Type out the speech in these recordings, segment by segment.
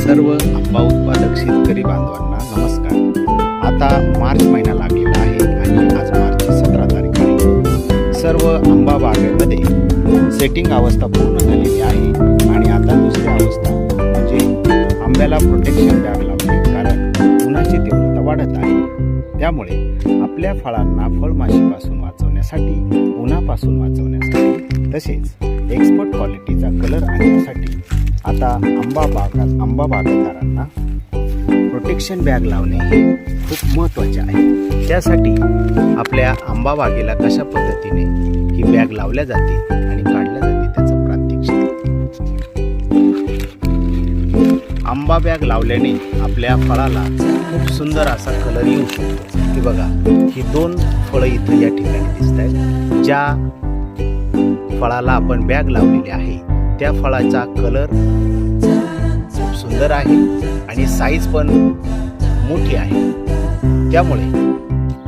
सर्व आंबा उत्पादक शेतकरी बांधवांना नमस्कार। आता मार्च महिना लागलेला आहे आणि आज मार्चची 17 तारीख आहे। सर्व आंबा बागेमध्ये सेटिंग अवस्था पूर्ण झालेली आहे आणि आता दुसरी अवस्था म्हणजे आंब्याला प्रोटेक्शन बॅग लावणे, कारण उन्हाची तीव्रता वाढत आहे। त्यामुळे आपल्या फळांना फळमाशीपासून वाचवण्यासाठी, उन्हापासून वाचवण्यासाठी तसेच एक्सपर्ट क्वालिटीचा कलर आणण्यासाठी आता आंबा बागायतदारांना प्रोटेक्शन बॅग लावणे हे खूप महत्त्वाचे आहे। त्यासाठी आपल्या आंबा बागेला कशा पद्धतीने ही बॅग लावल्या जाते आणि काढल्या जाते त्याचं प्रात्यक्षिक। आंबा बॅग लावल्याने आपल्या फळाला खूप सुंदर असा कलर येऊ शकतो। हे बघा, ही 2 फळं इथं या ठिकाणी दिसत आहेत। ज्या फळाला आपण बॅग लावलेली आहे त्या फळाचा कलर खूप सुंदर आहे आणि साईज पण मोठी आहे। त्यामुळे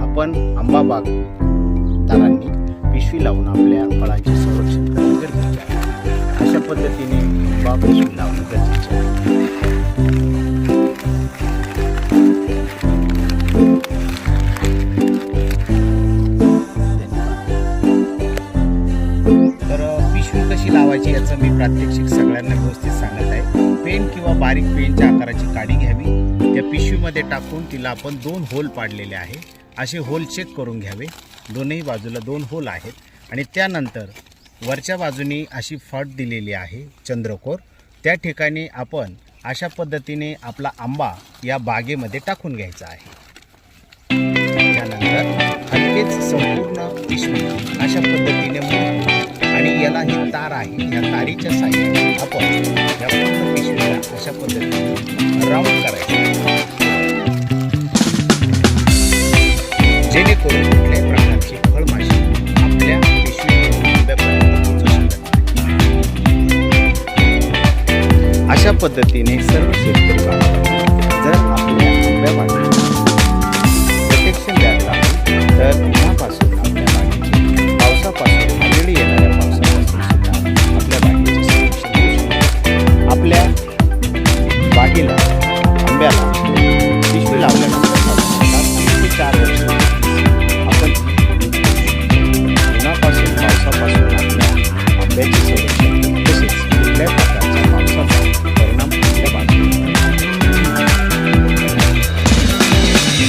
आपण आंबा बागदारांनी पिशवी लावून आपल्या फळांचे संरक्षण करणे गरजेचे आहे। अशा पद्धतीने आंबा पिशवी लावणे गरजेचे आहे। कशी लावायची याचं मी प्रात्यक्षिक सगळ्यांना व्यवस्थित सांगत आहे। पेन किंवा बारीक पेनच्या आकाराची काडी घ्यावी, त्या पिशवीमध्ये टाकून तिला आपण 2 होल पाडलेले आहे। असे होल चेक करून घ्यावे, दोन्ही बाजूला 2 होल आहेत आणि त्यानंतर वरच्या बाजूने अशी फट दिलेली आहे चंद्रकोर, त्या ठिकाणी आपण अशा पद्धतीने आपला आंबा या बागेमध्ये टाकून घ्यायचा आहे। त्यानंतर हलकेच संपूर्ण पिशवी अशा पद्धतीने आणि याला ही तार आहे, या तारीच्या साहाय्याने आपण या पूर्ण पिशवीला अशा पद्धतीने राऊंड करायचं, जेणेकरून कुठल्याही प्रकारची फळमाशी आपल्या पिशवीतून आंब्यापर्यंत पोहोचू शकत नाही। अशा पद्धतीने सर्व शेतकरी बांधवांना जर आपल्या आंब्या बागेत प्रोटेक्शन बॅग लावली तर उन्हापासून आपल्या बागेची, पावसापासून वेळी येणाऱ्या आपल्या बागेला आंब्याला पिशवी लावल्यानंतर 3 ते 4 वर्ष आपण उन्हापासून, पावसापासून आपल्या आंब्याची